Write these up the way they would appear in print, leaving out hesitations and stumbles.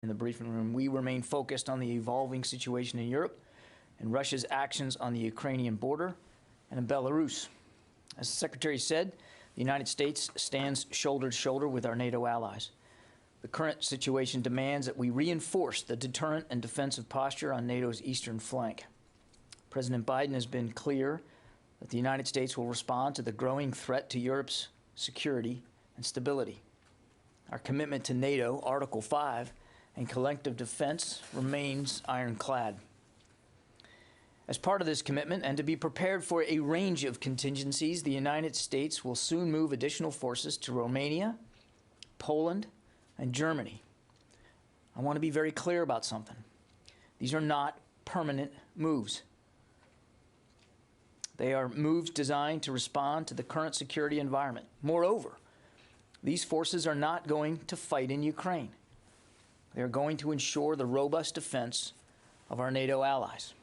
In the briefing room, we remain focused on the evolving situation in Europe and Russia's actions on the Ukrainian border and in Belarus. As the Secretary said, the United States stands shoulder to shoulder with our NATO allies. The current situation demands that we reinforce the deterrent and defensive posture on NATO's eastern flank. President Biden has been clear that the United States will respond to the growing threat to Europe's security and stability. Our commitment to NATO, Article 5, and collective defense remains ironclad. As part of this commitment, and to be prepared for a range of contingencies, the United States will soon move additional forces to Romania, Poland, and Germany. I want to be very clear about something. These are not permanent moves. They are moves designed to respond to the current security environment. Moreover, these forces are not going to fight in Ukraine. They are going to ensure the robust defense of our NATO allies.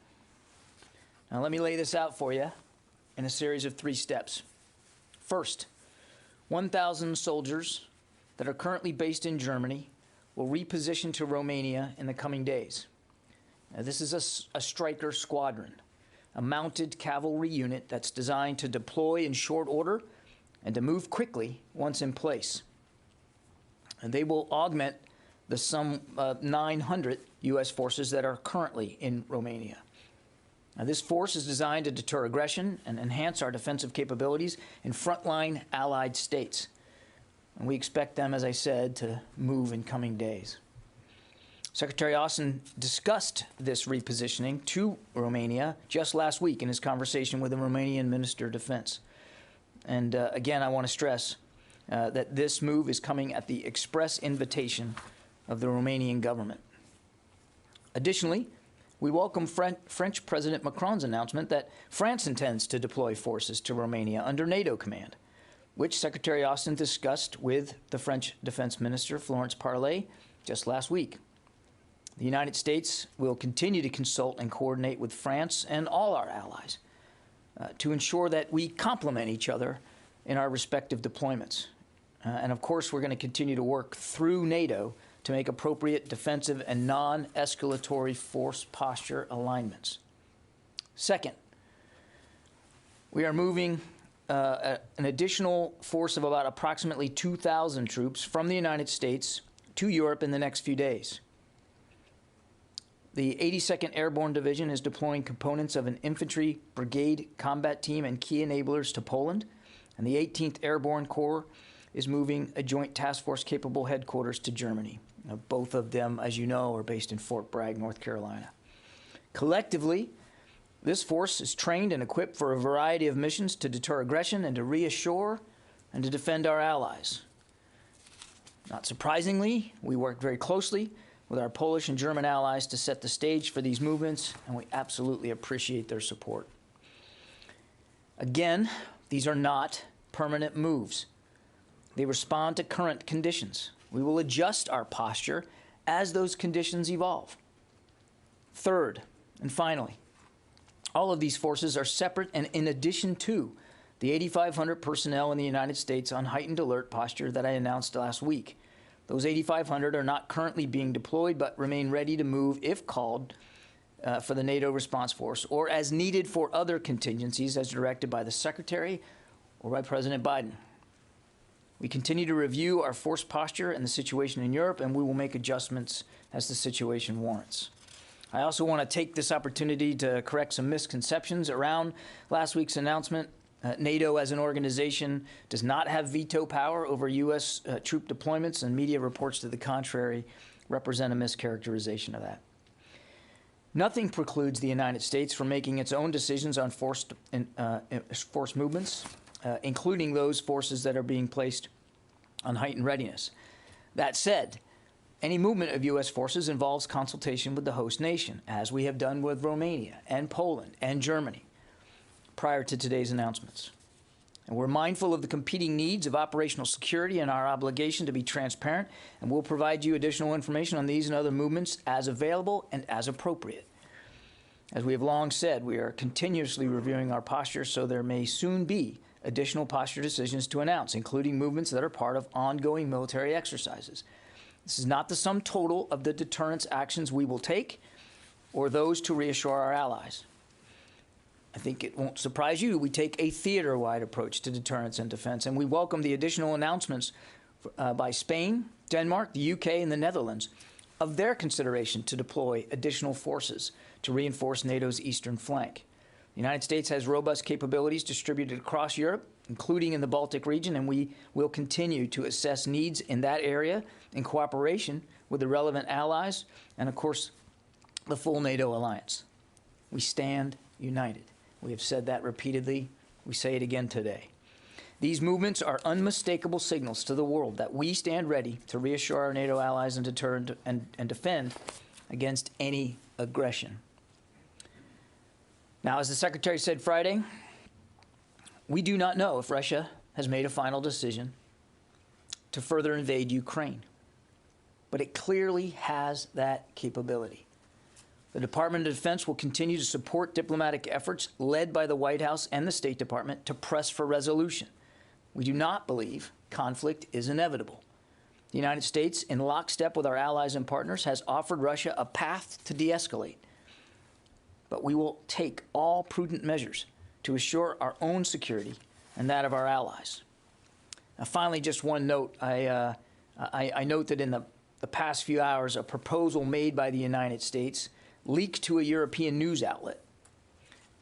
Now, let me lay this out for you in a series of 3 steps. First, 1,000 soldiers that are currently based in Germany will reposition to Romania in the coming days. Now, this is a Stryker squadron, a mounted cavalry unit that's designed to deploy in short order and to move quickly once in place. And they will augment the some 900 U.S. forces that are currently in Romania. Now, this force is designed to deter aggression and enhance our defensive capabilities in frontline allied states. And we expect them, as I said, to move in coming days. Secretary Austin discussed this repositioning to Romania just last week in his conversation with the Romanian Minister of Defense. And again, I want to stress that this move is coming at the express invitation of the Romanian government. Additionally, we welcome French President Macron's announcement that France intends to deploy forces to Romania under NATO command, which Secretary Austin discussed with the French Defense Minister, Florence Parly, just last week. The United States will continue to consult and coordinate with France and all our allies to ensure that we complement each other in our respective deployments. And of course, we're going to continue to work through NATO to make appropriate defensive and non-escalatory force posture alignments. Second, we are moving an additional force of about approximately 2,000 troops from the United States to Europe in the next few days. The 82nd Airborne Division is deploying components of an Infantry Brigade combat team and key enablers to Poland, and the 18th Airborne Corps is moving a joint task force capable headquarters to Germany. Both of them, as you know, are based in Fort Bragg, North Carolina. Collectively, this force is trained and equipped for a variety of missions to deter aggression and to reassure and to defend our allies. Not surprisingly, we work very closely with our Polish and German allies to set the stage for these movements, and we absolutely appreciate their support. Again, these are not permanent moves. They respond to current conditions. We will adjust our posture as those conditions evolve. Third, and finally, all of these forces are separate and in addition to the 8,500 personnel in the United States on heightened alert posture that I announced last week. Those 8,500 are not currently being deployed, but remain ready to move if called for the NATO response force or as needed for other contingencies as directed by the Secretary or by President Biden. We continue to review our force posture and the situation in Europe, and we will make adjustments as the situation warrants. I also want to take this opportunity to correct some misconceptions around last week's announcement. NATO as an organization does not have veto power over U.S. Troop deployments, and media reports to the contrary represent a mischaracterization of that. Nothing precludes the United States from making its own decisions on force movements, including those forces that are being placed on heightened readiness. That said, any movement of U.S. forces involves consultation with the host nation, as we have done with Romania and Poland and Germany prior to today's announcements. And we're mindful of the competing needs of operational security and our obligation to be transparent, and we'll provide you additional information on these and other movements as available and as appropriate. As we have long said, we are continuously reviewing our posture, so there may soon be additional posture decisions to announce, including movements that are part of ongoing military exercises. This is not the sum total of the deterrence actions we will take or those to reassure our allies. I think it won't surprise you, we take a theater-wide approach to deterrence and defense, and we welcome the additional announcements by Spain, Denmark, the UK, and the Netherlands of their consideration to deploy additional forces to reinforce NATO's eastern flank. The United States has robust capabilities distributed across Europe, including in the Baltic region, and we will continue to assess needs in that area in cooperation with the relevant allies and, of course, the full NATO alliance. We stand united. We have said that repeatedly. We say it again today. These movements are unmistakable signals to the world that we stand ready to reassure our NATO allies and deter and defend against any aggression. Now, as the Secretary said Friday, we do not know if Russia has made a final decision to further invade Ukraine, but it clearly has that capability. The Department of Defense will continue to support diplomatic efforts led by the White House and the State Department to press for resolution. We do not believe conflict is inevitable. The United States, in lockstep with our allies and partners, has offered Russia a path to de-escalate. But we will take all prudent measures to assure our own security and that of our allies. Now, finally, just one note. I note that in the past few hours, a proposal made by the United States leaked to a European news outlet.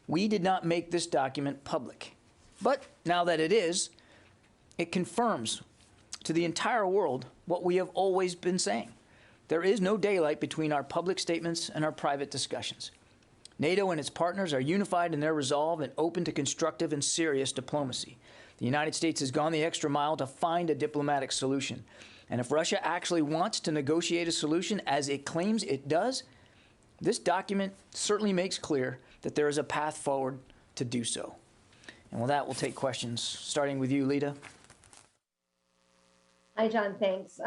We did not make this document public. But now that it is, it confirms to the entire world what we have always been saying. There is no daylight between our public statements and our private discussions. NATO and its partners are unified in their resolve and open to constructive and serious diplomacy. The United States has gone the extra mile to find a diplomatic solution. And if Russia actually wants to negotiate a solution, as it claims it does, this document certainly makes clear that there is a path forward to do so. And with that, we'll take questions, starting with you, Lita. Hi, John, thanks.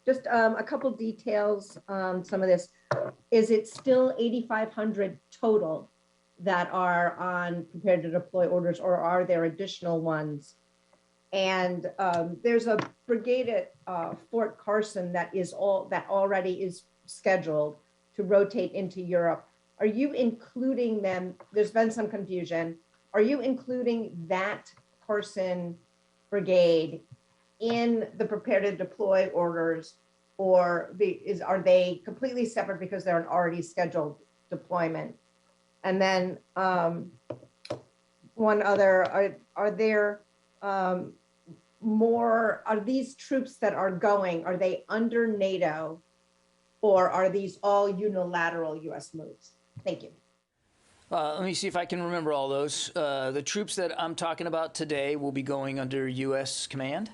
Just a couple details on some of this. Is it still 8,500 total that are on prepared to deploy orders, or are there additional ones? And there's a brigade at Fort Carson that already is scheduled to rotate into Europe. Are you including them? There's been some confusion. Are you including that Carson brigade in the prepared to deploy orders, or are they completely separate because they're an already scheduled deployment? And then one other, are there more, are these troops that are going, are they under NATO, or are these all unilateral US moves? Thank you. Let me see if I can remember all those. The troops that I'm talking about today will be going under US command.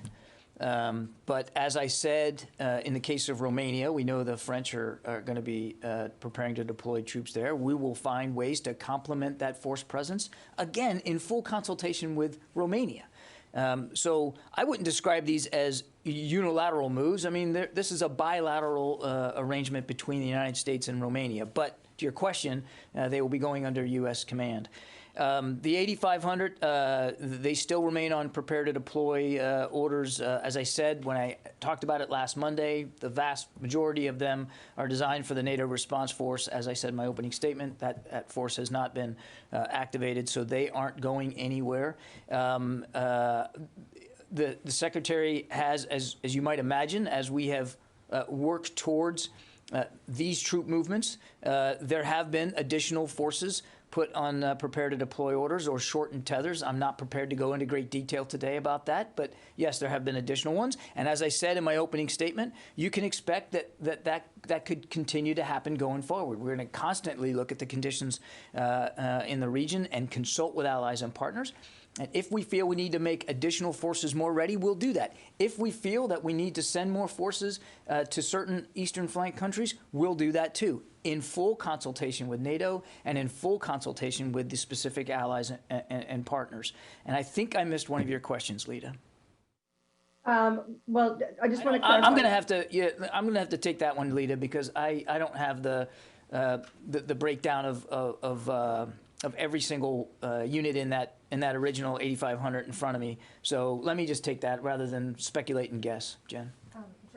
But as I said, in the case of Romania, we know the French are going to be preparing to deploy troops there. We will find ways to complement that force presence, again, in full consultation with Romania. So I wouldn't describe these as unilateral moves. I mean, this is a bilateral arrangement between the United States and Romania. But to your question, they will be going under U.S. command. The 8,500, they still remain on prepare to deploy orders. As I said, when I talked about it last Monday, the vast majority of them are designed for the NATO response force. As I said in my opening statement, that force has not been activated, so they aren't going anywhere. The Secretary has, as you might imagine, as we have worked towards these troop movements, there have been additional forces put on prepare to deploy orders or shortened tethers. I'm not prepared to go into great detail today about that, but yes, there have been additional ones. And as I said in my opening statement, you can expect that could continue to happen going forward. We're going to constantly look at the conditions in the region and consult with allies and partners. And if we feel we need to make additional forces more ready, we'll do that. If we feel that we need to send more forces to certain eastern flank countries, we'll do that too, in full consultation with NATO and in full consultation with the specific allies and partners. And I think I missed one of your questions, Lita. Well, I just want to clarify. I'm going to have to take that one, Lita, because I don't have the breakdown of every single unit in that original 8,500 in front of me. So let me just take that rather than speculate and guess, Jen.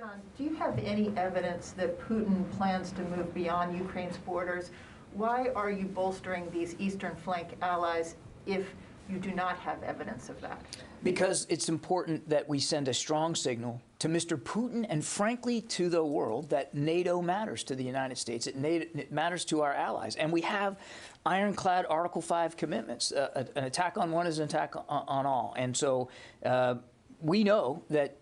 John, do you have any evidence that Putin plans to move beyond Ukraine's borders? Why are you bolstering these eastern flank allies if you do not have evidence of that? Because it's important that we send a strong signal to Mr. Putin and, frankly, to the world that NATO matters to the United States. It matters to our allies. And we have ironclad Article 5 commitments. An attack on one is an attack on all. And so we know that,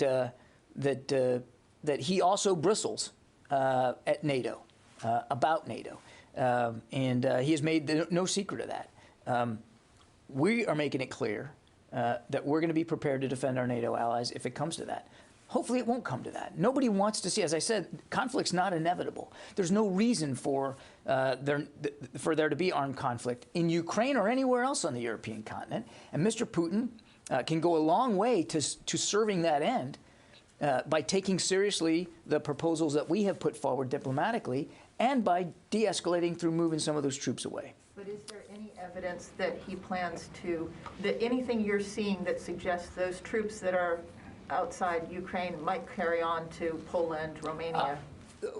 that he also bristles at NATO, about NATO. And he has made no secret of that. We are making it clear that we're going to be prepared to defend our NATO allies if it comes to that. Hopefully it won't come to that. Nobody wants to see, as I said, conflict's not inevitable. There's no reason for there to be armed conflict in Ukraine or anywhere else on the European continent. And Mr. Putin can go a long way to serving that end by taking seriously the proposals that we have put forward diplomatically and by de-escalating through moving some of those troops away. But is there any evidence that he plans to, that anything you're seeing that suggests those troops that are outside Ukraine might carry on to Poland, Romania?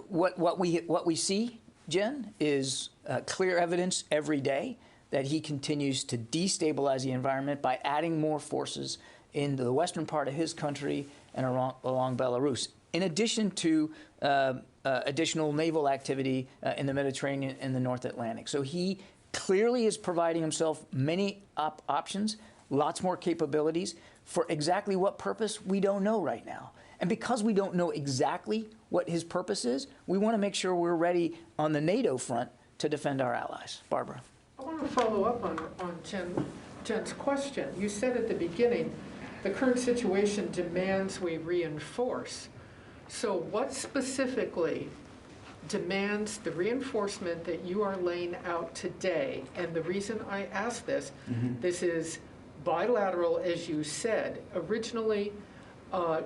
What we see, Jen, is clear evidence every day that he continues to destabilize the environment by adding more forces into the western part of his country and along Belarus, in addition to additional naval activity in the Mediterranean and the North Atlantic. So he clearly is providing himself many options, lots more capabilities. For exactly what purpose, we don't know right now. And because we don't know exactly what his purpose is, we want to make sure we're ready on the NATO front to defend our allies. Barbara. I want to follow up on Jen's question. You said at the beginning, the current situation demands we reinforce. So what specifically demands the reinforcement that you are laying out today? And the reason I ask this, this is bilateral, as you said. Originally,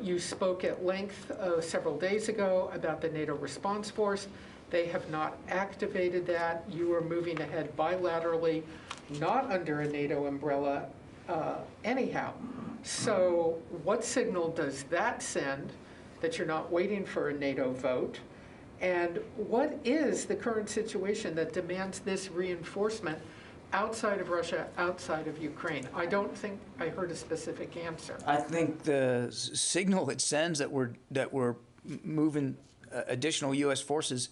you spoke at length several days ago about the NATO response force. They have not activated that. You are moving ahead bilaterally, not under a NATO umbrella anyhow. So what signal does that send that you're not waiting for a NATO vote? And what is the current situation that demands this reinforcement outside of Russia, outside of Ukraine? I don't think I heard a specific answer. I think the signal it sends that we're moving additional U.S. forces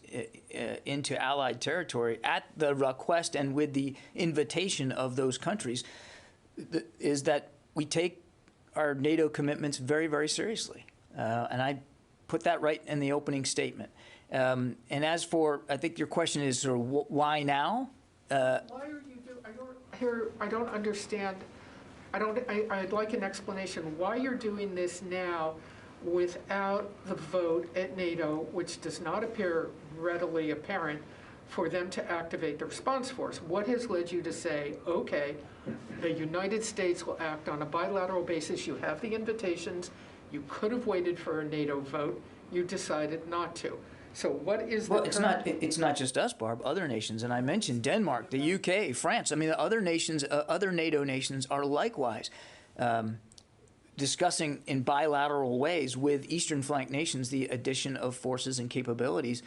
into Allied territory at the request and with the invitation of those countries is that we take our NATO commitments very, very seriously. And I put that right in the opening statement. And as for, I think your question is sort of why now? Why are you doing, I don't understand, I'd like an explanation why you're doing this now without the vote at NATO, which does not appear readily apparent, for them to activate the response force. What has led you to say, okay, the United States will act on a bilateral basis, you have the invitations, you could have waited for a NATO vote, you decided not to. So what is the it's not just us, Barb, other nations, and I mentioned Denmark, the UK, France. I mean, the other nations, other NATO nations are likewise discussing in bilateral ways with Eastern flank nations the addition of forces and capabilities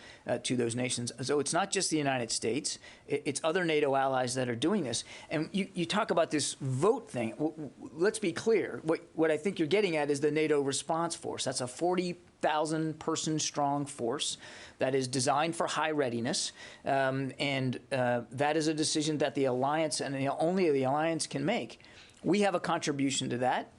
to those nations. So it's not just the United States, it's other NATO allies that are doing this. And you talk about this vote thing. Let's be clear. What I think you're getting at is the NATO response force. That's a 40,000 person strong force that is designed for high readiness. And that is a decision that the alliance and only the alliance can make. We have a contribution to that.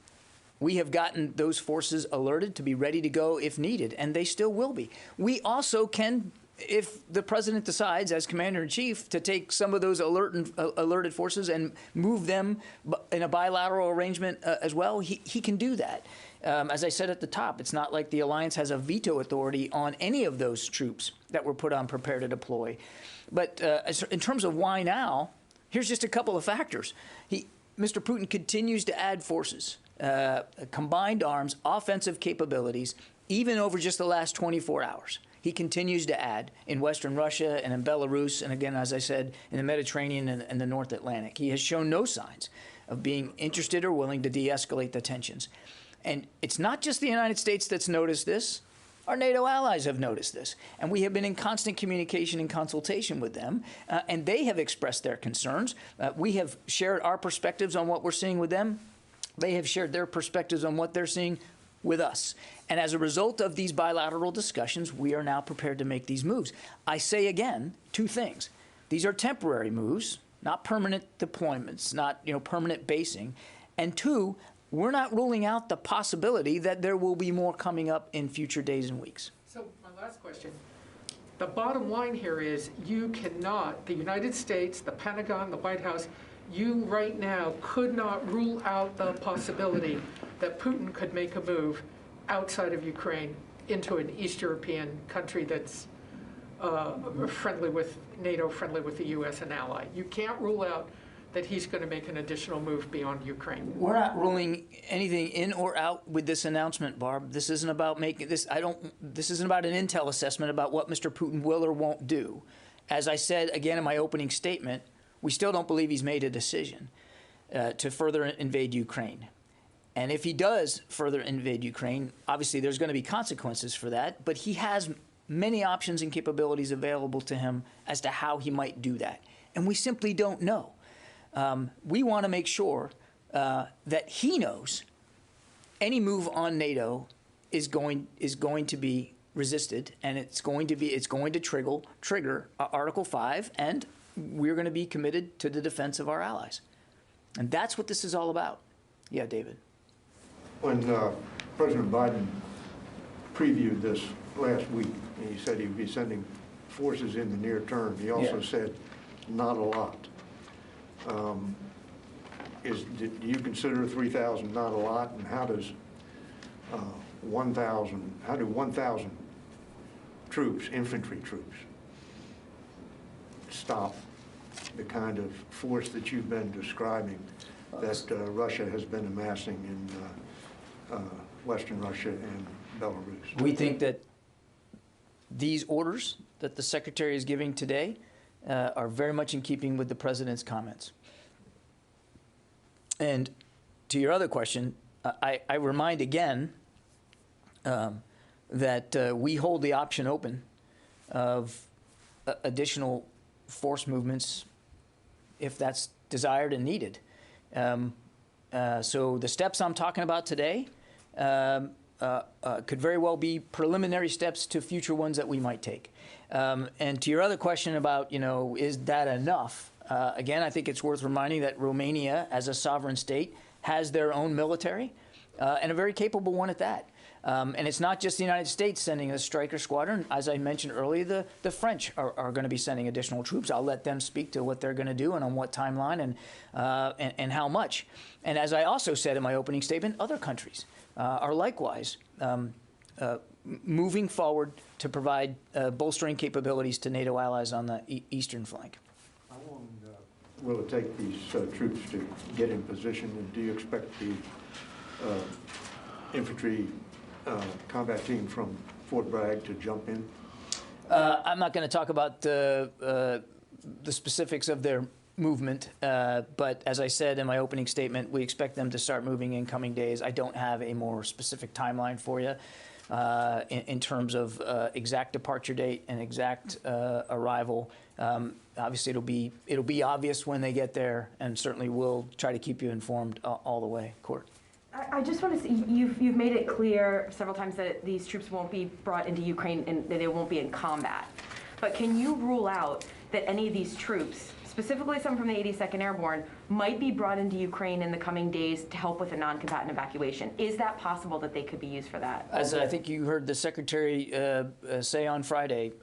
We have gotten those forces alerted to be ready to go if needed, and they still will be. We also can, if the president decides, as commander-in-chief, to take some of those alerted forces and move them in a bilateral arrangement as well, he can do that. As I said at the top, it's not like the alliance has a veto authority on any of those troops that were put on prepare to deploy. But in terms of why now, here's just a couple of factors. Mr. Putin continues to add forces. Combined arms, offensive capabilities, even over just the last 24 hours. He continues to add in Western Russia and in Belarus, and again, as I said, in the Mediterranean and the North Atlantic. He has shown no signs of being interested or willing to de-escalate the tensions. And it's not just the United States that's noticed this. Our NATO allies have noticed this, and we have been in constant communication and consultation with them, and they have expressed their concerns. We have shared our perspectives on what we're seeing with them. They have shared their perspectives on what they're seeing with us. And as a result of these bilateral discussions, we are now prepared to make these moves. I say again, two things. These are temporary moves, not permanent deployments, not permanent basing. And two, we're not ruling out the possibility that there will be more coming up in future days and weeks. So my last question. The bottom line here is you cannot, the United States, the Pentagon, the White House, you right now could not rule out the possibility that Putin could make a move outside of Ukraine into an East European country that's friendly with NATO, friendly with the U.S. and ally. You can't rule out that he's going to make an additional move beyond Ukraine. We're not ruling anything in or out with this announcement, Barb. This isn't about making this. This isn't about an intel assessment about what Mr. Putin will or won't do. As I said again in my opening statement, we still don't believe he's made a decision to further invade Ukraine. And if he does further invade Ukraine, obviously there's going to be consequences for that. But he has many options and capabilities available to him as to how he might do that, and we simply don't know. We want to make sure that he knows any move on NATO is going to be resisted, and it's going to trigger Article 5, and we're going to be committed to the defense of our allies, and that's what this is all about. Yeah, David. When President Biden previewed this last week, he said he would be sending forces in the near term. He also said not a lot. Do you consider 3,000 not a lot, and how does 1,000 troops, infantry troops, stop the kind of force that you've been describing that Russia has been amassing in Western Russia and Belarus? We think that these orders that the Secretary is giving today are very much in keeping with the President's comments. And to your other question, I remind again that we hold the option open of additional force movements if that's desired and needed. So the steps I'm talking about today could very well be preliminary steps to future ones that we might take. And to your other question about, is that enough? Again, I think it's worth reminding that Romania, as a sovereign state, has their own military, and a very capable one at that. And it's not just the United States sending a Stryker squadron. As I mentioned earlier, the French are going to be sending additional troops. I'll let them speak to what they're going to do and on what timeline and how much. And as I also said in my opening statement, other countries are likewise moving forward to provide bolstering capabilities to NATO allies on the eastern flank. How long will it take these troops to get in position, and do you expect the infantry combat team from Fort Bragg to jump in? I'm not going to talk about the specifics of their movement, but as I said in my opening statement, we expect them to start moving in coming days. I don't have a more specific timeline for you in terms of exact departure date and exact arrival. Obviously, it'll be obvious when they get there, and certainly we'll try to keep you informed all the way. Court. I just want to say, you've made it clear several times that these troops won't be brought into Ukraine and that they won't be in combat. But can you rule out that any of these troops, specifically some from the 82nd Airborne, might be brought into Ukraine in the coming days to help with a non-combatant evacuation? Is that possible that they could be used for that? As I think you heard the Secretary say on Friday,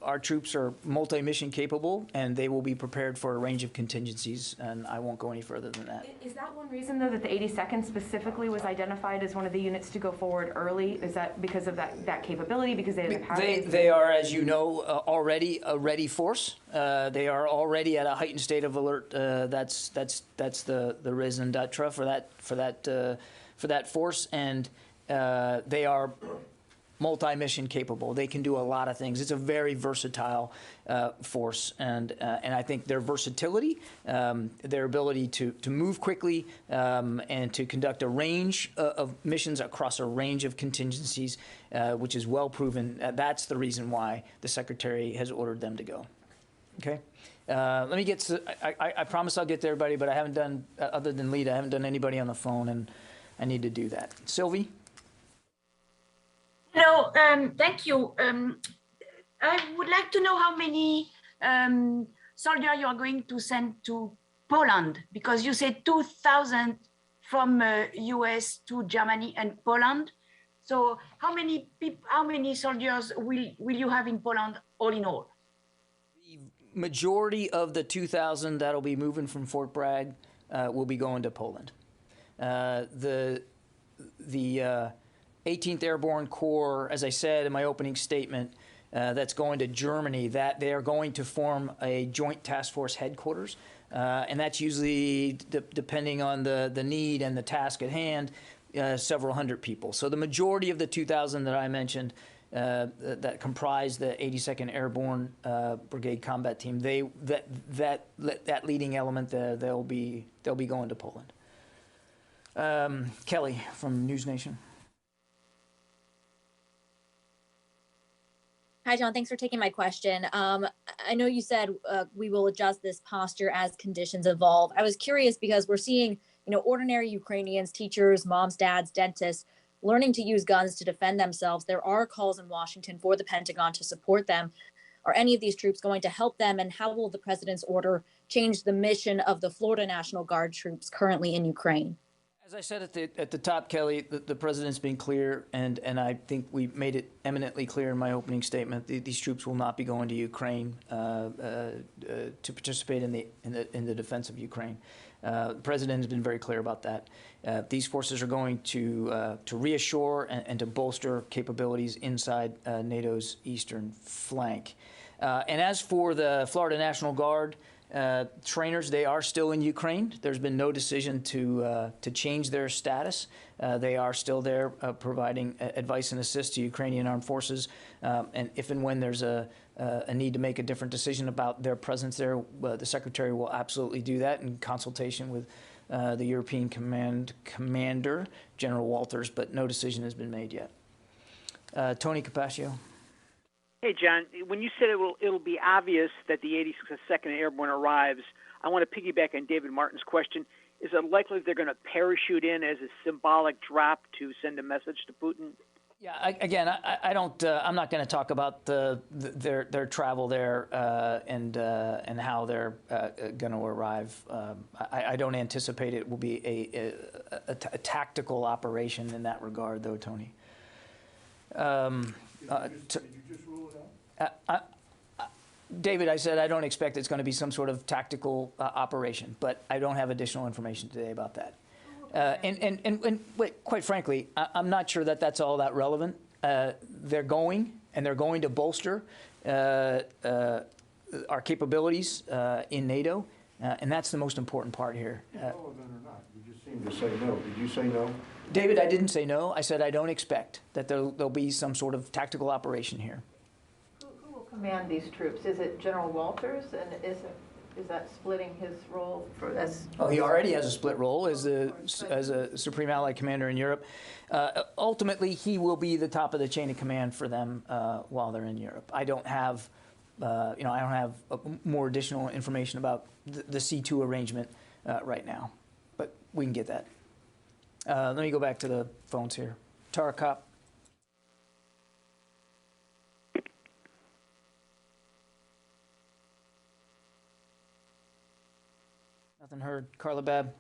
our troops are multi-mission capable, and they will be prepared for a range of contingencies, and I won't go any further than that. Is that one reason, though, that the 82nd specifically was identified as one of the units to go forward early? Is that because of that capability, because they have the capacity? They are, as you know, already a ready force. They are already at a heightened state of alert. That's the raison d'etre for that force, and they are multi-mission capable. They can do a lot of things. It's a very versatile force, and I think their versatility, their ability to move quickly, and to conduct a range of missions across a range of contingencies, which is well proven. That's the reason why the Secretary has ordered them to go. Okay. Let me get to, I promise I'll get to everybody, but I haven't done, other than Lita, I haven't done anybody on the phone, and I need to do that. Sylvie? Hello, thank you. I would like to know how many soldiers you are going to send to Poland, because you said 2,000 from US to Germany and Poland. So how many soldiers will you have in Poland all in all? The majority of the 2,000 that'll be moving from Fort Bragg will be going to Poland. The 18th Airborne Corps, as I said in my opening statement, that's going to Germany, that they are going to form a joint task force headquarters. And that's usually, depending on the need and the task at hand, several hundred people. So the majority of the 2,000 that I mentioned that comprise the 82nd Airborne Brigade Combat Team, that leading element, they'll be going to Poland. Kelly from News Nation. Hi, John. Thanks for taking my question. I know you said we will adjust this posture as conditions evolve. I was curious because we're seeing, ordinary Ukrainians, teachers, moms, dads, dentists, learning to use guns to defend themselves. There are calls in Washington for the Pentagon to support them. Are any of these troops going to help them? And how will the president's order change the mission of the Florida National Guard troops currently in Ukraine? As I said at the top, Kelly, the president's been clear, and I think we made it eminently clear in my opening statement. These troops will not be going to Ukraine to participate in the defense of Ukraine. The president has been very clear about that. These forces are going to reassure and to bolster capabilities inside NATO's eastern flank. And as for the Florida National Guard trainers, they are still in Ukraine. There's been no decision to change their status. They are still there providing advice and assist to Ukrainian armed forces. And if and when there's a need to make a different decision about their presence there, the Secretary will absolutely do that in consultation with the European Commander, General Walters, but no decision has been made yet. Tony Capaccio. Hey, John, when you said it'll be obvious that the 82nd Airborne arrives, I want to piggyback on David Martin's question. Is it likely they're going to parachute in as a symbolic drop to send a message to Putin? Yeah, I don't. I'm not going to talk about their travel there and how they're going to arrive. I don't anticipate it will be a tactical operation in that regard, though, Tony. Did you just rule it out? David, I said I don't expect it's going to be some sort of tactical operation, but I don't have additional information today about that. And quite frankly, I'm not sure that that's all that relevant. They're going to bolster our capabilities in NATO, and that's the most important part here. Relevant or not? You just seemed to say no. Did you say no? David, I didn't say no. I said I don't expect that there'll be some sort of tactical operation here. Who will command these troops? Is it General Walters, and is that splitting his role as? Oh, he already has a split role as a Supreme Allied Commander in Europe. Ultimately, he will be the top of the chain of command for them while they're in Europe. I don't have, I don't have more additional information about the C2 arrangement right now, but we can get that. Let me go back to the phones here. Tara Kopp. Nothing heard. Carla Babb.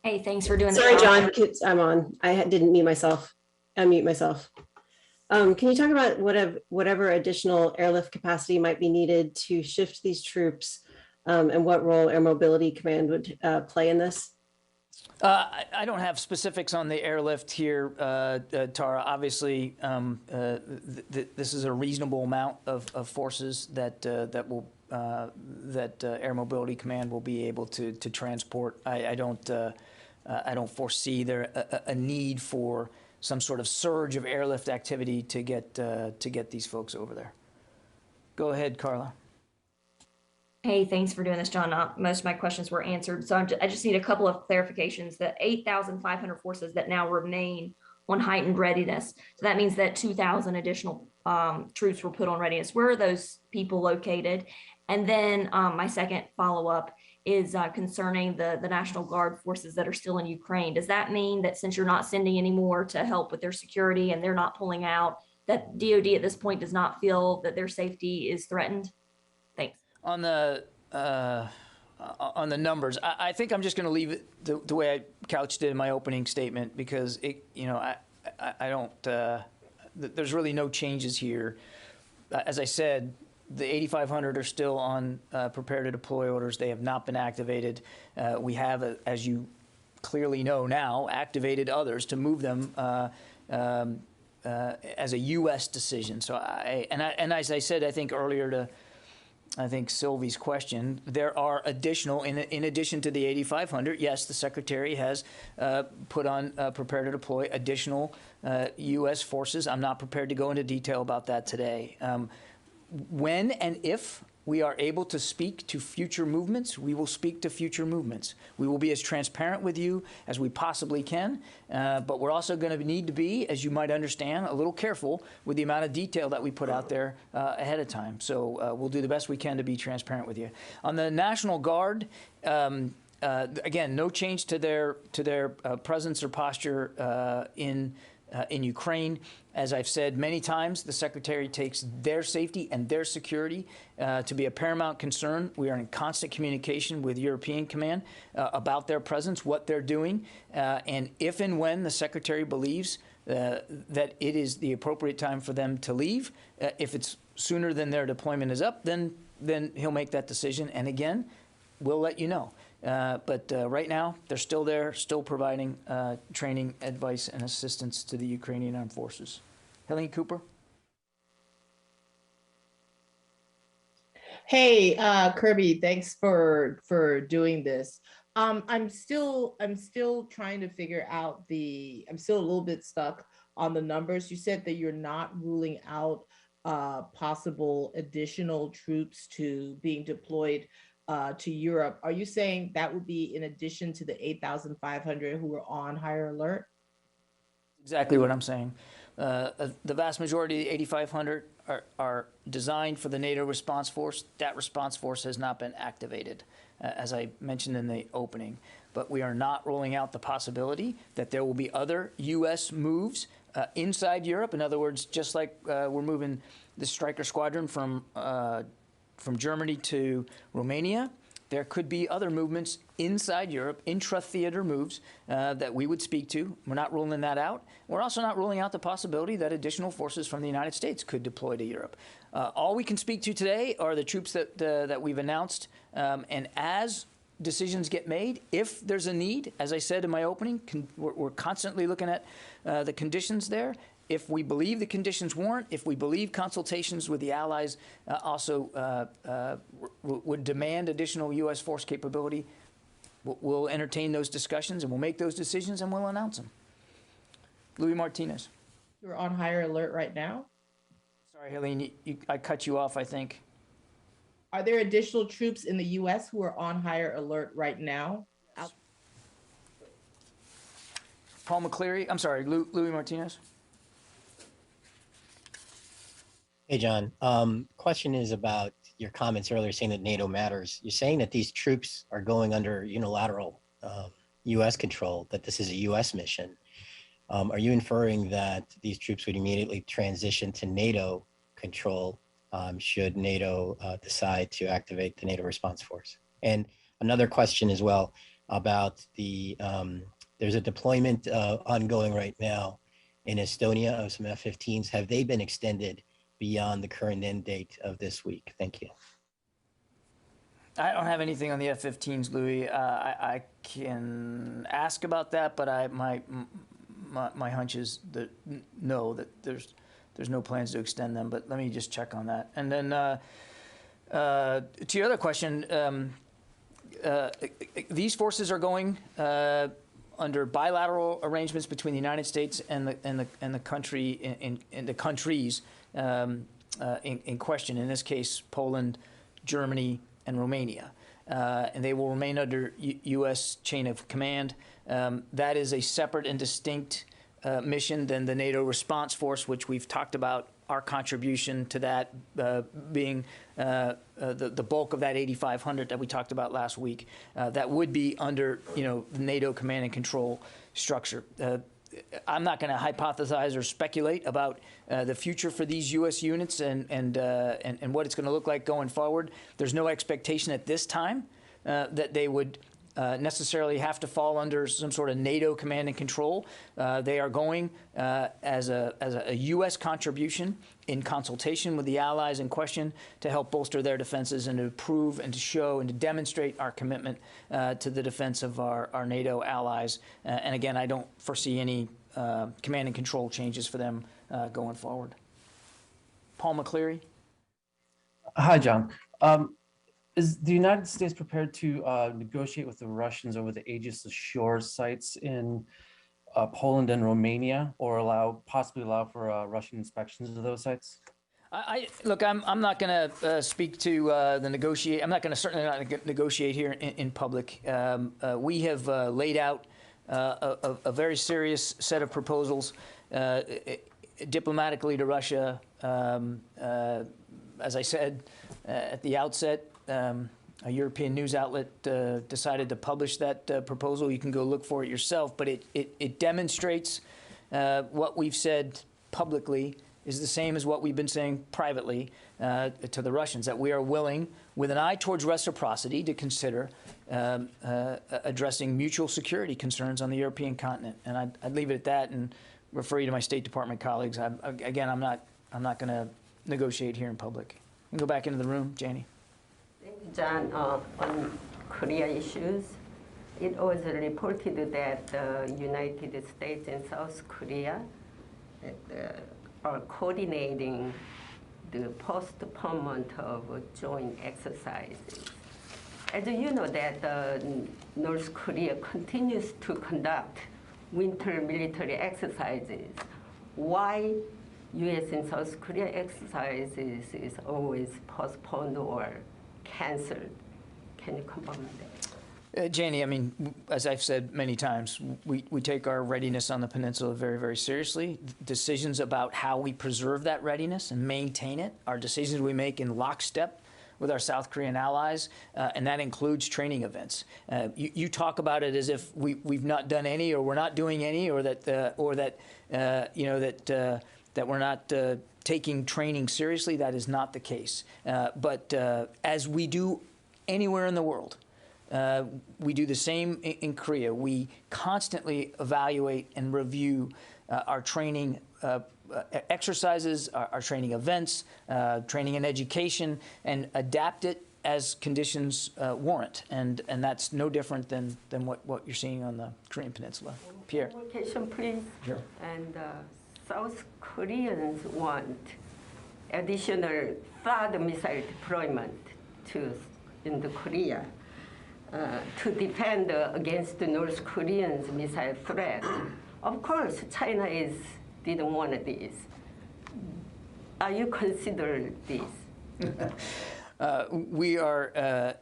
Hey, thanks for doing Sorry, John, I'm on. I didn't unmute myself. Can you talk about whatever additional airlift capacity might be needed to shift these troops and what role Air Mobility Command would play in this? I don't have specifics on the airlift here, Tara. Obviously, this is a reasonable amount of forces that Air Mobility Command will be able to transport. I don't foresee there a need for some sort of surge of airlift activity to get these folks over there. Go ahead, Carla. Hey, thanks for doing this, John. Most of my questions were answered. So I just need a couple of clarifications. The 8,500 forces that now remain on heightened readiness. So that means that 2,000 additional troops were put on readiness. Where are those people located? And then my second follow-up is concerning the National Guard forces that are still in Ukraine. Does that mean that since you're not sending any more to help with their security and they're not pulling out, that DoD at this point does not feel that their safety is threatened? Thanks. On the numbers, I think I'm just going to leave it the way I couched it in my opening statement, because I don't. There's really no changes here. As I said, the 8,500 are still on prepare to deploy orders. They have not been activated. We have, as you clearly know now, activated others to move them as a U.S. decision. So and as I said, I think earlier to Sylvie's question, there are additional, in addition to the 8,500, yes, the Secretary has put on prepare to deploy additional U.S. forces. I'm not prepared to go into detail about that today. When and if we are able to speak to future movements, we will speak to future movements. We will be as transparent with you as we possibly can, but we're also going to need to be, as you might understand, a little careful with the amount of detail that we put out there ahead of time. So we'll do the best we can to be transparent with you. On the National Guard, again, no change to their presence or posture in Ukraine. As I've said many times, the Secretary takes their safety and their security to be a paramount concern. We are in constant communication with European Command about their presence, what they're doing, and if and when the Secretary believes that it is the appropriate time for them to leave, if it's sooner than their deployment is up, then he'll make that decision. And again, we'll let you know. But right now, they're still there, still providing training, advice, and assistance to the Ukrainian armed forces. Helene Cooper? Hey, Kirby, thanks for doing this. I'm still trying to figure out I'm still a little bit stuck on the numbers. You said that you're not ruling out possible additional troops to being deployed to Europe. Are you saying that would be in addition to the 8,500 who are on higher alert? Exactly what I'm saying. The vast majority of the 8,500 are designed for the NATO response force. That response force has not been activated, as I mentioned in the opening. But we are not ruling out the possibility that there will be other U.S. moves inside Europe. In other words, just like we're moving the Stryker Squadron from Germany to Romania, there could be other movements inside Europe, intra-theater moves that we would speak to. We're not ruling that out. We're also not ruling out the possibility that additional forces from the United States could deploy to Europe. All we can speak to today are the troops that we've announced, and as decisions get made, if there's a need, as I said in my opening, we're constantly looking at the conditions there. If we believe the conditions warrant, if we believe consultations with the allies also would demand additional U.S. force capability, we'll entertain those discussions and we'll make those decisions and we'll announce them. Louis Martinez. You're on higher alert right now? Sorry, Helene, I cut you off, I think. Are there additional troops in the U.S. who are on higher alert right now? Paul McCleary, I'm sorry, Louis Martinez. Hey, John. Question is about your comments earlier saying that NATO matters. You're saying that these troops are going under unilateral U.S. control, that this is a U.S. mission. Are you inferring that these troops would immediately transition to NATO control should NATO decide to activate the NATO response force? And another question as well about there's a deployment ongoing right now in Estonia of some F-15s. Have they been extended beyond the current end date of this week? Thank you. I don't have anything on the F-15s, Louis. I can ask about that, but my hunch is that no, that there's no plans to extend them. But let me just check on that. And then to your other question, these forces are going under bilateral arrangements between the United States and the country in the countries in question. In this case, Poland, Germany, and Romania, and they will remain under U.S. chain of command. That is a separate and distinct mission than the NATO response force, which we've talked about. Our contribution to that being the bulk of that 8,500 that we talked about last week. That would be under, the NATO command and control structure. I'm not going to hypothesize or speculate about the future for these U.S. units and what it's going to look like going forward. There's no expectation at this time that they would necessarily have to fall under some sort of NATO command and control. They are going as a U.S. contribution in consultation with the allies in question to help bolster their defenses and to prove and to show and to demonstrate our commitment to the defense of our NATO allies. And again, I don't foresee any command and control changes for them going forward. Paul McCleary. Hi, John. Is the United States prepared to negotiate with the Russians over the Aegis Ashore sites in Poland and Romania, or possibly allow for Russian inspections of those sites? Look, I'm not going to speak to the negotiate. I'm not going to certainly not negotiate here in public. We have laid out a very serious set of proposals diplomatically to Russia. As I said at the outset, a European news outlet decided to publish that proposal. You can go look for it yourself, but it demonstrates what we've said publicly is the same as what we've been saying privately to the Russians, that we are willing, with an eye towards reciprocity, to consider addressing mutual security concerns on the European continent. And I'd leave it at that and refer you to my State Department colleagues. Again, I'm not going to negotiate here in public. You can go back into the room, Janie. Thank you, John. On Korea issues, it was reported that the United States and South Korea are coordinating the postponement of joint exercises. As you know that North Korea continues to conduct winter military exercises. Why U.S. and South Korea exercises is always postponed or canceled? Can you confirm that? Janie, I mean, as I've said many times, we take our readiness on the peninsula very, very seriously. Decisions about how we preserve that readiness and maintain it are decisions we make in lockstep with our South Korean allies, and that includes training events. You talk about it as if we've not done any, or we're not doing any, or that we're not taking training seriously. That is not the case. But as we do anywhere in the world, we do the same in Korea. We constantly evaluate and review our training exercises, our training events, training and education, and adapt it as conditions warrant. And that's no different than what you're seeing on the Korean Peninsula. Pierre. Clarification, please. Sure. And South Koreans want additional THAAD missile deployment in the Korea to defend against the North Koreans' missile threat. Of course, China didn't want this. Are you considering this? We are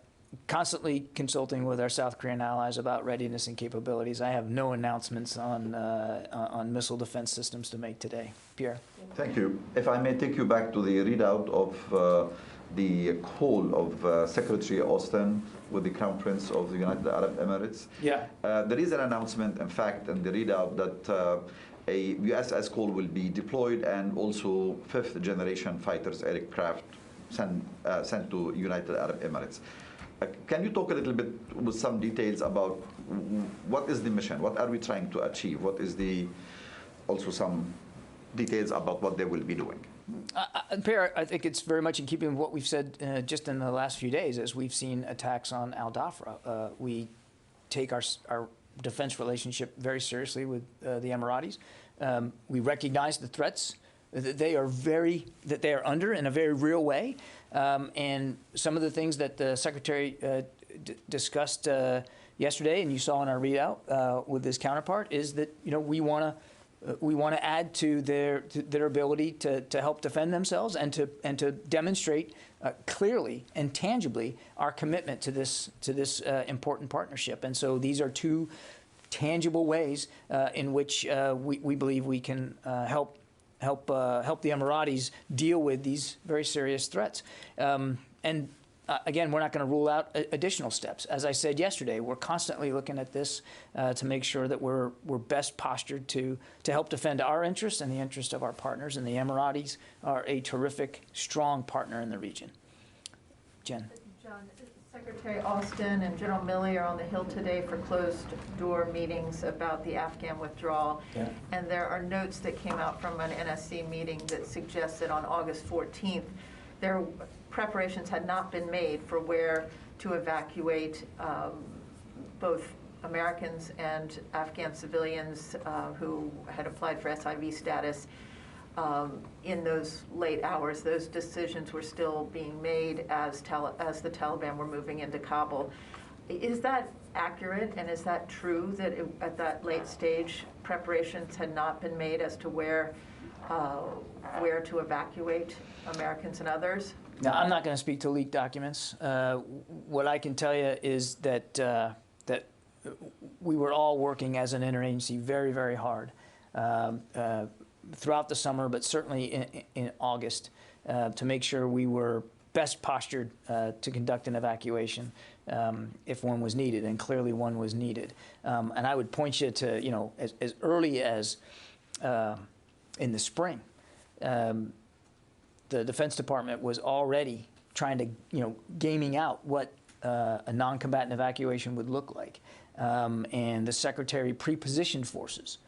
constantly consulting with our South Korean allies about readiness and capabilities. I have no announcements on missile defense systems to make today. Pierre. Thank you. If I may take you back to the readout of the call of Secretary Austin with the Crown Prince of the United Arab Emirates. Yeah. There is an announcement, in fact, in the readout that a USS Cole will be deployed, and also fifth-generation fighters aircraft sent to United Arab Emirates. Can you talk a little bit with some details about what is the mission? What are we trying to achieve? What is also some details about what they will be doing? Pierre, I think it's very much in keeping with what we've said just in the last few days as we've seen attacks on Al Dhafra. We take our defense relationship very seriously with the Emiratis. We recognize the threats that they are under in a very real way, and some of the things that the Secretary discussed yesterday, and you saw in our readout with this counterpart, is that we want to add to their ability to help defend themselves and to demonstrate clearly and tangibly our commitment to this important partnership. And so these are two tangible ways in which we believe we can help the Emiratis deal with these very serious threats. Again, we're not going to rule out additional steps. As I said yesterday, we're constantly looking at this to make sure that we're best postured to help defend our interests and the interests of our partners. And the Emiratis are a terrific, strong partner in the region. Jen. John, Secretary Austin and General Milley are on the Hill today for closed-door meetings about the Afghan withdrawal. Yeah. And there are notes that came out from an NSC meeting that suggests that on August 14th, their preparations had not been made for where to evacuate both Americans and Afghan civilians who had applied for SIV status. In those late hours, those decisions were still being made as the Taliban were moving into Kabul. Is that accurate, and is that true that at that late stage preparations had not been made as to where to evacuate Americans and others? Now, I'm not going to speak to leaked documents. What I can tell you is that that we were all working as an interagency very, very hard throughout the summer, but certainly in August, to make sure we were best postured to conduct an evacuation if one was needed, and clearly one was needed. And I would point you to, as early as in the spring, the Defense Department was already trying to, gaming out what a non-combatant evacuation would look like. And the Secretary pre-positioned forces,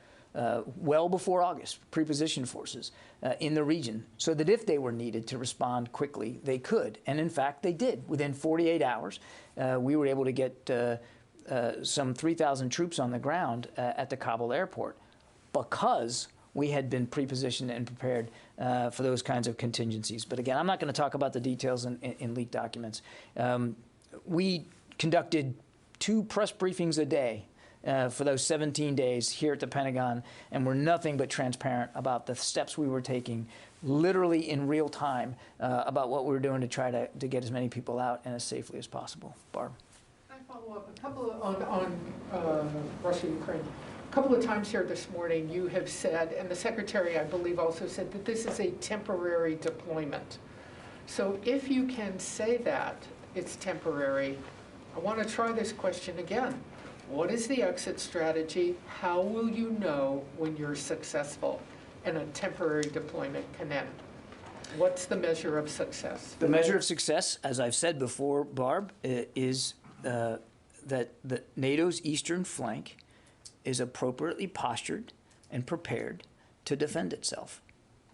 well before August, pre-positioned forces in the region so that if they were needed to respond quickly, they could. And in fact, they did. Within 48 hours, we were able to get some 3,000 troops on the ground at the Kabul airport because we had been pre-positioned and prepared for those kinds of contingencies. But again, I'm not going to talk about the details in leaked documents. We conducted 2 press briefings a day for those 17 days here at the Pentagon, and we're nothing but transparent about the steps we were taking, literally in real time, about what we were doing to try to get as many people out and as safely as possible. Barb. Can I follow up a couple on Russia, Ukraine? A couple of times here this morning you have said, and the Secretary I believe also said, that this is a temporary deployment. So if you can say that it's temporary, I want to try this question again. What is the exit strategy? How will you know when you're successful and a temporary deployment can end? What's the measure of success? The measure of success, as I've said before, Barb, is that NATO's eastern flank is appropriately postured and prepared to defend itself,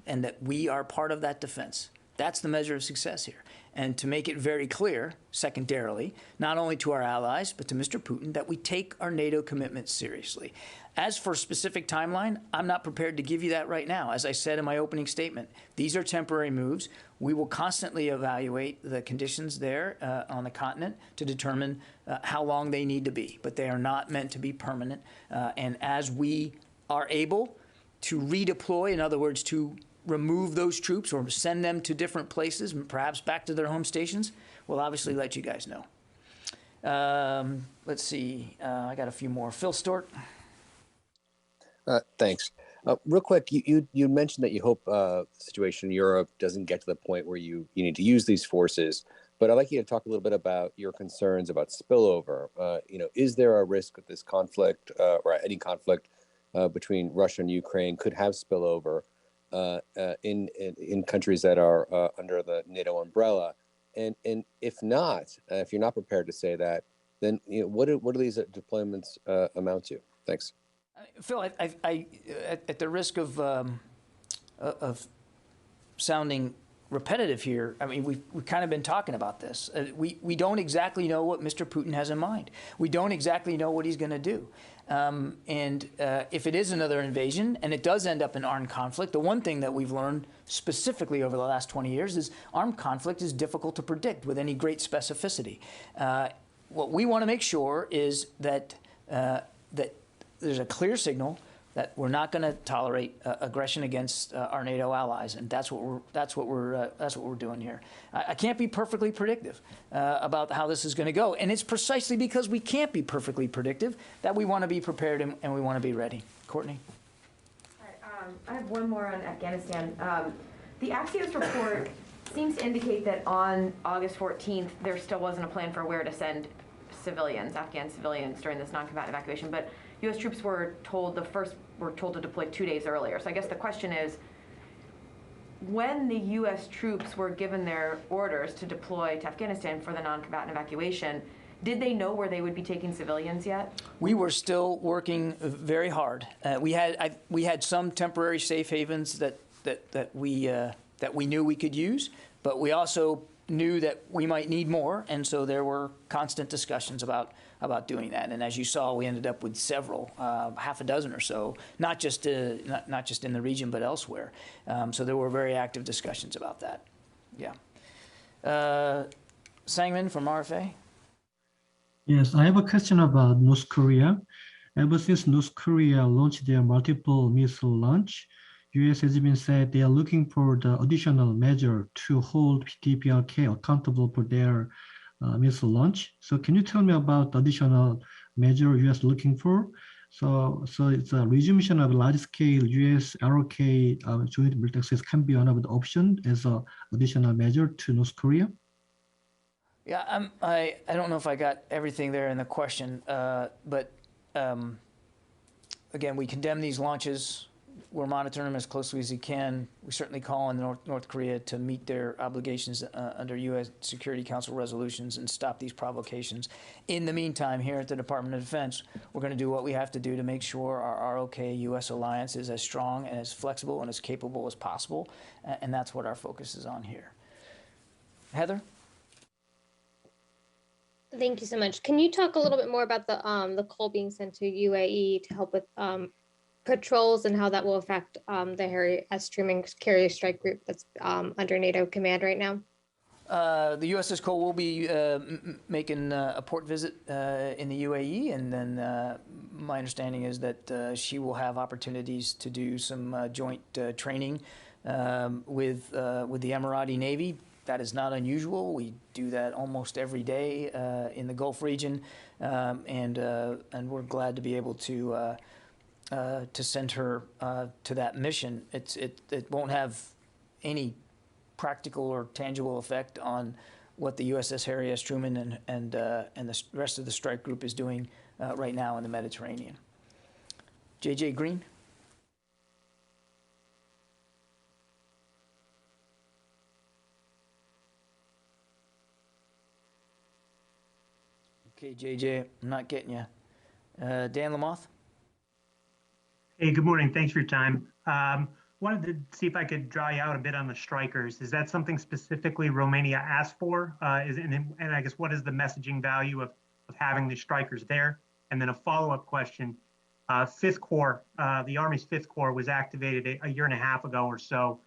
and that we are part of that defense. That's the measure of success here. And to make it very clear, secondarily, not only to our allies, but to Mr. Putin, that we take our NATO commitments seriously. As for a specific timeline, I'm not prepared to give you that right now. As I said in my opening statement, these are temporary moves. We will constantly evaluate the conditions there on the continent to determine how long they need to be, but they are not meant to be permanent. And as we are able to redeploy, in other words, to remove those troops or send them to different places, perhaps back to their home stations, we'll obviously let you guys know. Let's see, I got a few more. Phil Stort. Thanks. Real quick, you mentioned that you hope the situation in Europe doesn't get to the point where you need to use these forces, but I'd like you to talk a little bit about your concerns about spillover. Is there a risk that this conflict or any conflict between Russia and Ukraine could have spillover in countries that are under the NATO umbrella? And if not, if you're not prepared to say that, then what do these deployments amount to? Thanks. Phil, I at the risk of sounding repetitive here, I mean, we've kind of been talking about this. We don't exactly know what Mr. Putin has in mind. We don't exactly know what he's going to do. And if it is another invasion and it does end up in armed conflict, the one thing that we've learned specifically over the last 20 years is armed conflict is difficult to predict with any great specificity. what we want to make sure is that that there's a clear signal that we're not going to tolerate aggression against our NATO allies, and that's what we're doing here. I can't be perfectly predictive about how this is going to go, and it's precisely because we can't be perfectly predictive that we want to be prepared and we want to be ready. Courtney. I have one more on Afghanistan. The Axios report seems to indicate that on August 14th, there still wasn't a plan for where to send civilians, Afghan civilians, during this non-combatant evacuation, but U.S. troops were told to deploy 2 days earlier. So I guess the question is, when the U.S. troops were given their orders to deploy to Afghanistan for the non-combatant evacuation, did they know where they would be taking civilians yet? We were still working very hard. We had some temporary safe havens that we knew we could use, but we also knew that we might need more, and so there were constant discussions about doing that. And as you saw, we ended up with several, half a dozen or so, not just in the region but elsewhere. So there were very active discussions about that. Yeah. Sangman from RFA. Yes, I have a question about North Korea. Ever since North Korea launched their multiple missile launch, U.S. has been said they are looking for the additional measure to hold DPRK accountable for their missile launch. So can you tell me about the additional measure U.S. looking for? So it's a resumption of large-scale U.S. ROK joint military exercise can be one of the options as an additional measure to North Korea? Yeah, I don't know if I got everything there in the question, but again, we condemn these launches. We're monitoring them as closely as we can. We certainly call on North Korea to meet their obligations under U.S. Security Council resolutions and stop these provocations. In the meantime, here at the Department of Defense, we're going to do what we have to do to make sure our ROK U.S. alliance is as strong and as flexible and as capable as possible, and that's what our focus is on here. Heather? Thank you so much. Can you talk a little bit more about the coal being sent to UAE to help with patrols and how that will affect the Harry S. Truman Carrier Strike Group that's under NATO command right now? The USS Cole will be making a port visit in the UAE, and then my understanding is that she will have opportunities to do some joint training with the Emirati Navy. That is not unusual. We do that almost every day in the Gulf region, and we're glad to be able to send her to that mission. It won't have any practical or tangible effect on what the USS Harry S. Truman and the rest of the strike group is doing right now in the Mediterranean. J.J. Green. Okay, JJ, I'm not getting you. Dan Lamoth? Hey, good morning. Thanks for your time. Wanted to see if I could draw you out a bit on the strikers. Is that something specifically Romania asked for? And I guess what is the messaging value of having the strikers there? And then a follow-up question. Fifth Corps, the Army's Fifth Corps was activated a year and a half ago or so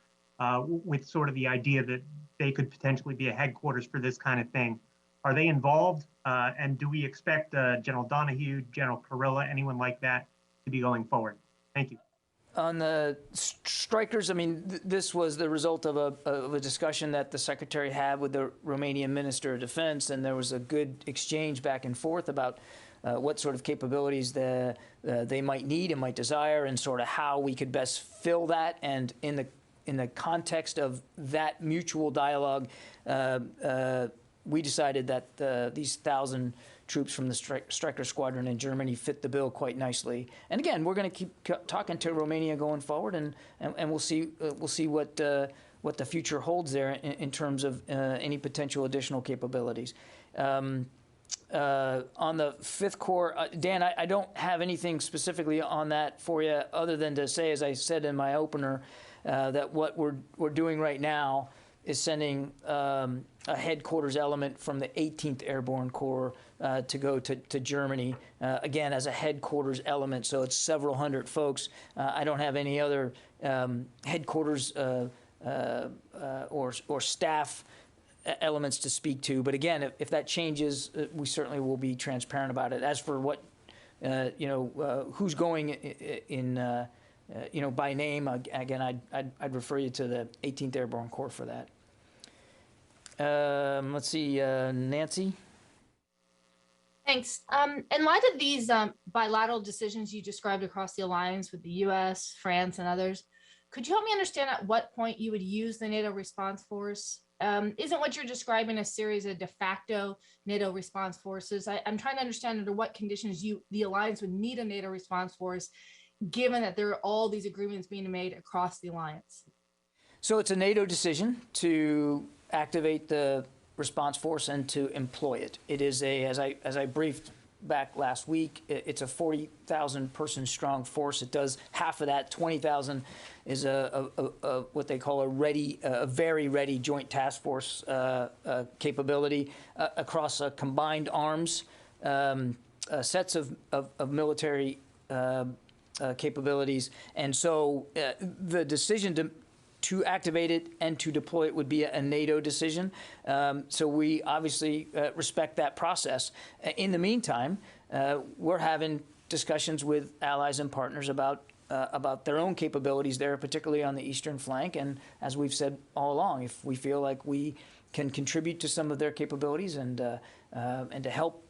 with sort of the idea that they could potentially be a headquarters for this kind of thing. Are they involved? And do we expect General Donahue, General Kurilla, anyone like that to be going forward? Thank you. On the strikers, I mean, this was the result of a discussion that the Secretary had with the Romanian Minister of Defense, and there was a good exchange back and forth about what sort of capabilities they might need and might desire, and sort of how we could best fill that. And in the context of that mutual dialogue, we decided that these 1,000 troops from the Stryker Squadron in Germany fit the bill quite nicely. And again, we're going to keep talking to Romania going forward, and we'll see what the future holds there in terms of any potential additional capabilities. On the Fifth Corps, Dan, I don't have anything specifically on that for you, other than to say, as I said in my opener, that what we're doing right now is sending a headquarters element from the 18th Airborne Corps to go to Germany, again, as a headquarters element. So it's several hundred folks. I don't have any other headquarters or staff elements to speak to. But again, if that changes, we certainly will be transparent about it. As for what, who's going in, by name, again, I'd refer you to the 18th Airborne Corps for that. Let's see, Nancy. Thanks. In light of these bilateral decisions you described across the alliance with the US, France, and others, could you help me understand at what point you would use the NATO response force? Isn't what you're describing a series of de facto NATO response forces? I'm trying to understand under what conditions the alliance would need a NATO response force, given that there are all these agreements being made across the alliance. So it's a NATO decision to activate the response force and to employ it. It is as I briefed back last week, it's a 40,000 person strong force. It does half of that. 20,000 is a what they call a very ready joint task force capability across combined arms, sets of military capabilities. And so the decision to activate it and to deploy it would be a NATO decision. So we obviously respect that process. In the meantime, we're having discussions with allies and partners about their own capabilities there, particularly on the eastern flank. And as we've said all along, if we feel like we can contribute to some of their capabilities and to help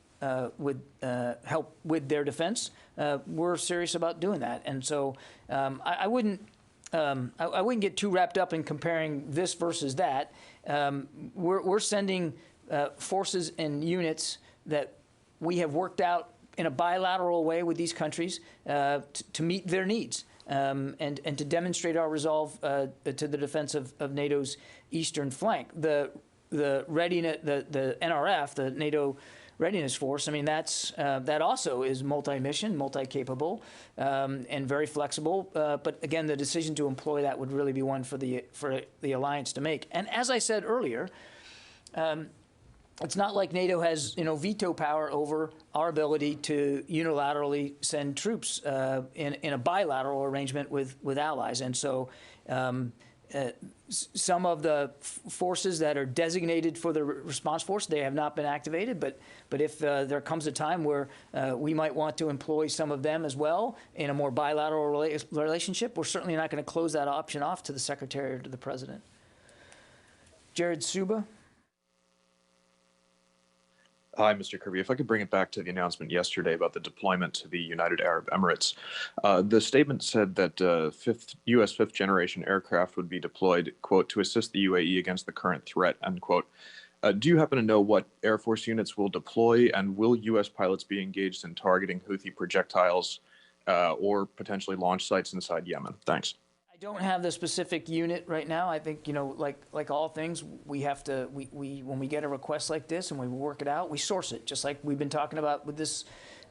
with their defense, we're serious about doing that. And so I wouldn't get too wrapped up in comparing this versus that. We're sending forces and units that we have worked out in a bilateral way with these countries to meet their needs and to demonstrate our resolve to the defense of NATO's eastern flank. The readiness, the NRF, the NATO Readiness Force, I mean, that also is multi-mission, multi-capable, and very flexible. But again, the decision to employ that would really be one for the alliance to make. And as I said earlier, it's not like NATO has veto power over our ability to unilaterally send troops in a bilateral arrangement with allies. And so some of the forces that are designated for the response force, they have not been activated, but if there comes a time where we might want to employ some of them as well in a more bilateral relationship, we're certainly not going to close that option off to the Secretary or to the President. Jared Suba. Hi, Mr. Kirby. If I could bring it back to the announcement yesterday about the deployment to the United Arab Emirates. The statement said that U.S. fifth-generation aircraft would be deployed, quote, to assist the UAE against the current threat, end quote. Do you happen to know what Air Force units will deploy, and will U.S. pilots be engaged in targeting Houthi projectiles or potentially launch sites inside Yemen? Thanks. I don't have the specific unit right now. I think, like all things, we have to, when we get a request like this and we work it out, we source it, just like we've been talking about with this,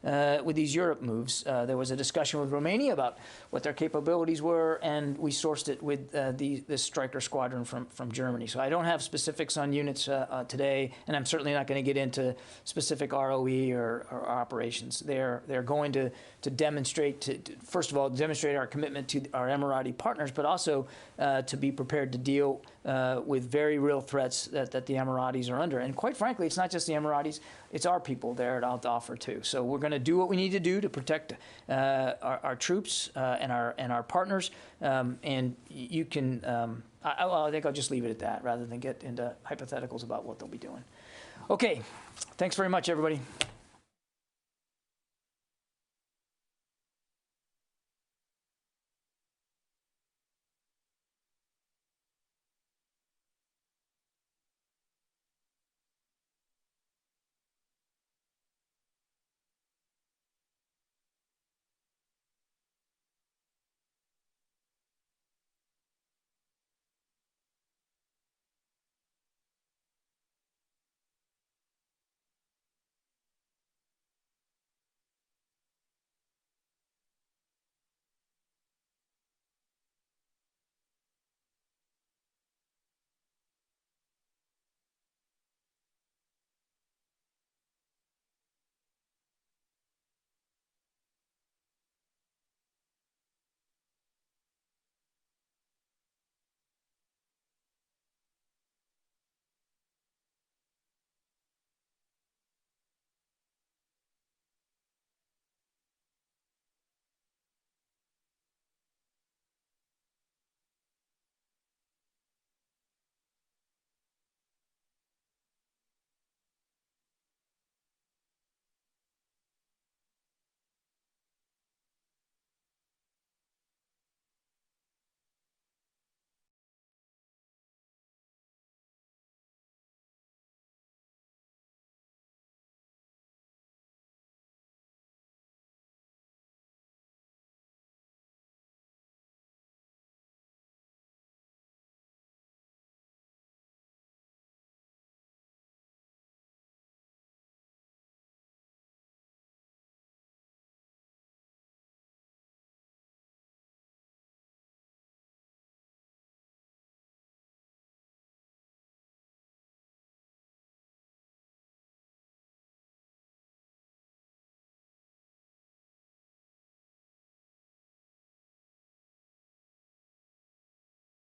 with these Europe moves. There was a discussion with Romania about what their capabilities were, and we sourced it with this Stryker squadron from Germany. So I don't have specifics on units today, and I'm certainly not going to get into specific ROE or operations. They're going to demonstrate, first of all, demonstrate our commitment to our Emirati partners, but also to be prepared to deal with very real threats that the Emiratis are under. And quite frankly, it's not just the Emiratis, it's our people there at Al Dhafar too. So we're going to do what we need to do to protect our troops and our partners. And you can, I think I'll just leave it at that rather than get into hypotheticals about what they'll be doing. Okay, thanks very much, everybody.